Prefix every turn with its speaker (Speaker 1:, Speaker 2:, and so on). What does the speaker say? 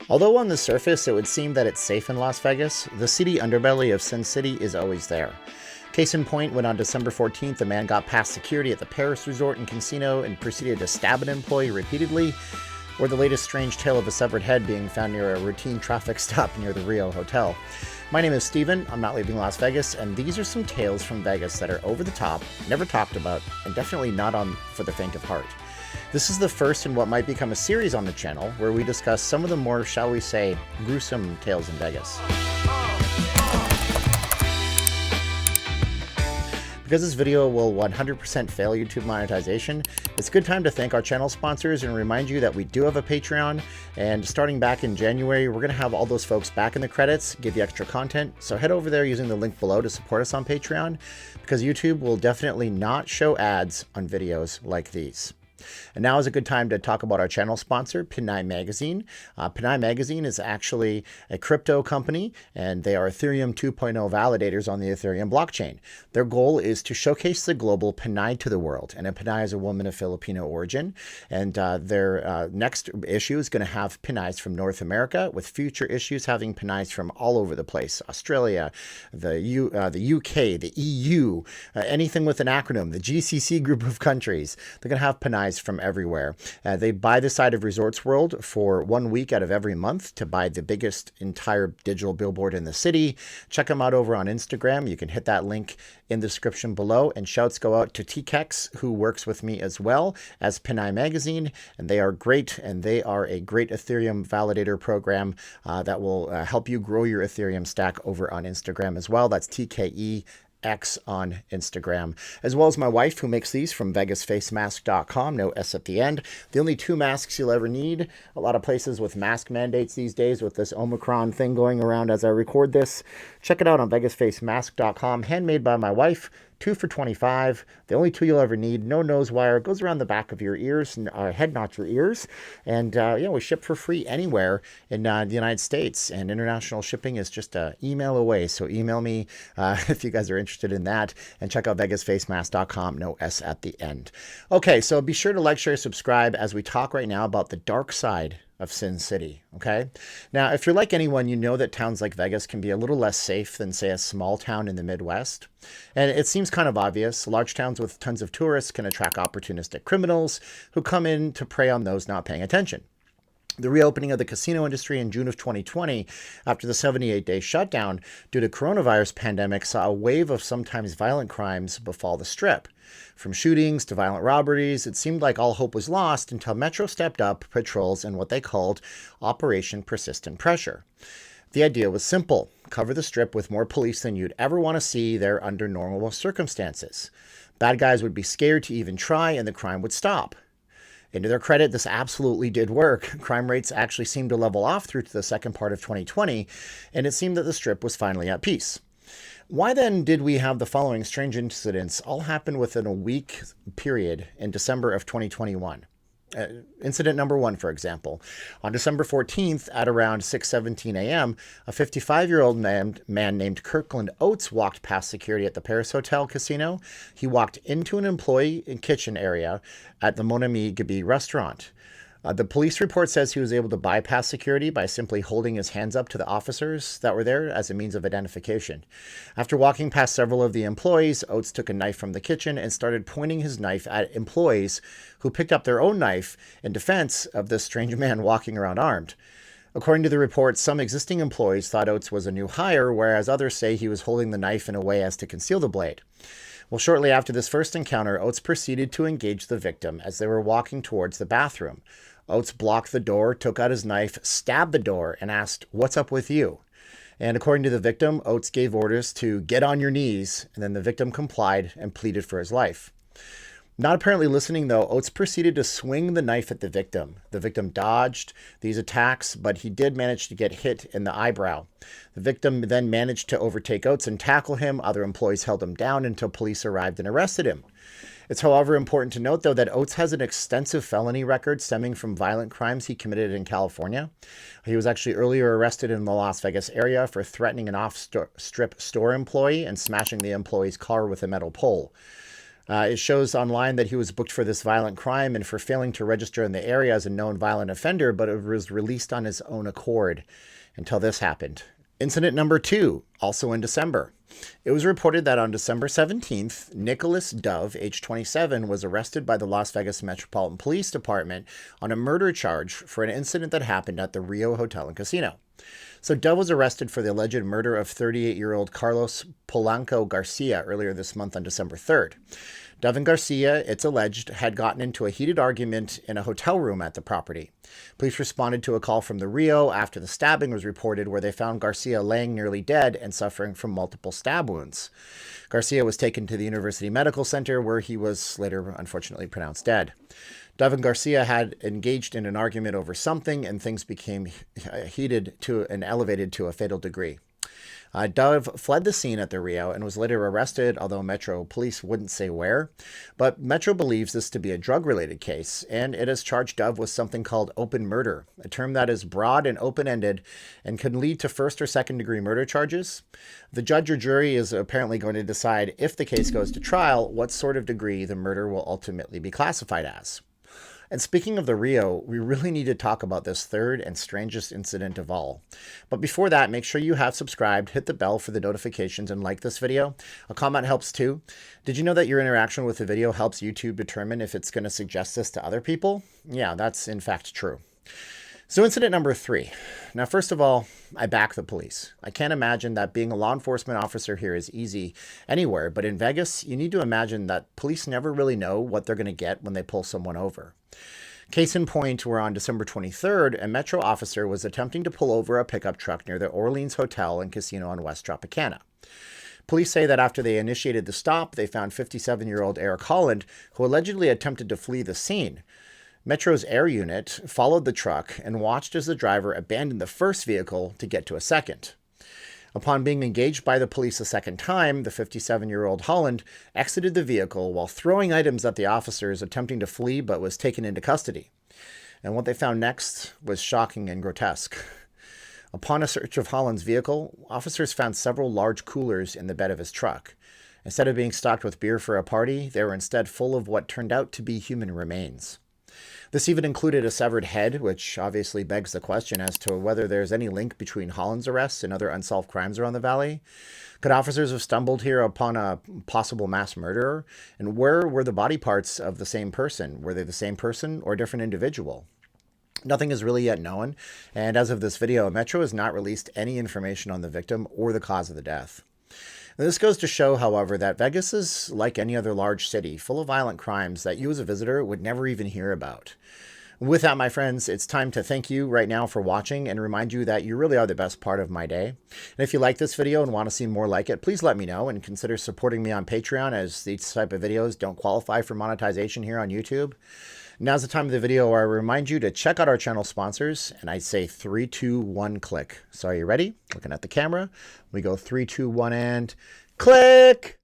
Speaker 1: Although on the surface it would seem that it's safe in Las Vegas, the seedy underbelly of Sin City is always there. Case in point, when on December 14th a man got past security at the Paris Resort and Casino and proceeded to stab an employee repeatedly, or the latest strange tale of a severed head being found near a routine traffic stop near the Rio Hotel. My name is Steven, I'm not leaving Las Vegas, and these are some tales from Vegas that are over the top, never talked about, and definitely not on for the faint of heart. This is the first in what might become a series on the channel, where we discuss some of the more, shall we say, gruesome tales in Vegas. Because this video will 100% fail YouTube monetization, it's a good time to thank our channel sponsors and remind you that we do have a Patreon, and starting back in January, we're going to have all those folks back in the credits, give you extra content, so head over there using the link below to support us on Patreon, because YouTube will definitely not show ads on videos like these. And now is a good time to talk about our channel sponsor, Pinay Magazine. Pinay Magazine is actually a crypto company, and they are Ethereum 2.0 validators on the Ethereum blockchain. Their goal is to showcase the global Pinay to the world, and a Pinay is a woman of Filipino origin. And their next issue is going to have Pinays from North America, with future issues having Pinays from all over the place: Australia, the UK, the EU, anything with an acronym, the GCC group of countries. They're going to have Pinays from everywhere. They buy the side of Resorts World for 1 week out of every month to buy the biggest entire digital billboard in the city. Check them out over on Instagram. You can hit that link in the description below. And shouts go out to TKEX, who works with me as well as Pinay Magazine. And they are great. And they are a great Ethereum validator program that will help you grow your Ethereum stack over on Instagram as well. That's TKE X on Instagram, as well as my wife, who makes these from vegasfacemask.com, no S at the end. The only two masks you'll ever need. A lot of places with mask mandates these days with this Omicron thing going around as I record this. Check it out on vegasfacemask.com, handmade by my wife. 2 for $25. The only two you'll ever need. No nose wire. Goes around the back of your ears, head, not your ears. And we ship for free anywhere in the United States. And international shipping is just an email away. So email me if you guys are interested in that. And check out vegasfacemask.com. No S at the end. Okay, so be sure to like, share, subscribe as we talk right now about the dark side of Sin City. Okay. Now, if you're like anyone, you know that towns like Vegas can be a little less safe than, say, a small town in the Midwest. And it seems kind of obvious. Large towns with tons of tourists can attract opportunistic criminals who come in to prey on those not paying attention. The reopening of the casino industry in June of 2020, after the 78-day shutdown due to coronavirus pandemic, saw a wave of sometimes violent crimes befall the Strip. From shootings to violent robberies, it seemed like all hope was lost until Metro stepped up patrols in what they called Operation Persistent Pressure. The idea was simple: cover the Strip with more police than you'd ever want to see there under normal circumstances. Bad guys would be scared to even try, and the crime would stop. And to their credit, this absolutely did work. Crime rates actually seemed to level off through to the second part of 2020, and it seemed that the Strip was finally at peace. Why then did we have the following strange incidents all happen within a week period in December of 2021? Incident number 1, for example. On December 14th at around 6:17 a.m., a 55-year-old man named Kirkland Oates walked past security at the Paris Hotel Casino. He walked into an employee kitchen area at the Mon Ami Gabi restaurant. The police report says he was able to bypass security by simply holding his hands up to the officers that were there as a means of identification. After walking past several of the employees, Oates took a knife from the kitchen and started pointing his knife at employees who picked up their own knife in defense of this strange man walking around armed. According to the report, some existing employees thought Oates was a new hire, whereas others say he was holding the knife in a way as to conceal the blade. Well, shortly after this first encounter, Oates proceeded to engage the victim as they were walking towards the bathroom. Oates blocked the door, took out his knife, stabbed the door, and asked, "What's up with you?" And according to the victim, Oates gave orders to get on your knees, and then the victim complied and pleaded for his life. Not apparently listening, though, Oates proceeded to swing the knife at the victim. The victim dodged these attacks, but he did manage to get hit in the eyebrow. The victim then managed to overtake Oates and tackle him. Other employees held him down until police arrived and arrested him. It's, however, important to note, though, that Oates has an extensive felony record stemming from violent crimes he committed in California. He was actually earlier arrested in the Las Vegas area for threatening an off-strip store employee and smashing the employee's car with a metal pole. It shows online that he was booked for this violent crime and for failing to register in the area as a known violent offender, but it was released on his own accord until this happened. Incident number 2, also in December. It was reported that on December 17th, Nicholas Dove, age 27, was arrested by the Las Vegas Metropolitan Police Department on a murder charge for an incident that happened at the Rio Hotel and Casino. So Dove was arrested for the alleged murder of 38-year-old Carlos Polanco Garcia earlier this month on December 3rd. Dove and Garcia, it's alleged, had gotten into a heated argument in a hotel room at the property. Police responded to a call from the Rio after the stabbing was reported, where they found Garcia laying nearly dead and suffering from multiple stab wounds. Garcia was taken to the University Medical Center, where he was later unfortunately pronounced dead. Dove and Garcia had engaged in an argument over something, and things became heated and elevated to a fatal degree. Dove fled the scene at the Rio and was later arrested, although Metro police wouldn't say where. But Metro believes this to be a drug-related case, and it has charged Dove with something called open murder, a term that is broad and open-ended and can lead to first or second-degree murder charges. The judge or jury is apparently going to decide, if the case goes to trial, what sort of degree the murder will ultimately be classified as. And speaking of the Rio, we really need to talk about this third and strangest incident of all. But before that, make sure you have subscribed, hit the bell for the notifications, and like this video. A comment helps too. Did you know that your interaction with the video helps YouTube determine if it's going to suggest this to other people? Yeah, that's in fact true. So incident number 3. Now, first of all, I back the police. I can't imagine that being a law enforcement officer here is easy anywhere, but in Vegas, you need to imagine that police never really know what they're going to get when they pull someone over. Case in point, where on December 23rd, a Metro officer was attempting to pull over a pickup truck near the Orleans Hotel and Casino on West Tropicana. Police say that after they initiated the stop, they found 57-year-old Eric Holland, who allegedly attempted to flee the scene. Metro's air unit followed the truck and watched as the driver abandoned the first vehicle to get to a second. Upon being engaged by the police a second time, the 57-year-old Holland exited the vehicle while throwing items at the officers attempting to flee, but was taken into custody. And what they found next was shocking and grotesque. Upon a search of Holland's vehicle, officers found several large coolers in the bed of his truck. Instead of being stocked with beer for a party, they were instead full of what turned out to be human remains. This even included a severed head, which obviously begs the question as to whether there's any link between Holland's arrests and other unsolved crimes around the valley. Could officers have stumbled here upon a possible mass murderer? And where were the body parts of the same person? Were they the same person or a different individual? Nothing is really yet known, and as of this video, Metro has not released any information on the victim or the cause of the death. This goes to show, however, that Vegas is like any other large city, full of violent crimes that you as a visitor would never even hear about. With that, my friends, it's time to thank you right now for watching and remind you that you really are the best part of my day. And if you like this video and want to see more like it, please let me know and consider supporting me on Patreon, as these type of videos don't qualify for monetization here on YouTube. Now's the time of the video where I remind you to check out our channel sponsors, and I say 3, 2, 1, click. So are you ready? Looking at the camera. We go 3, 2, 1, and click!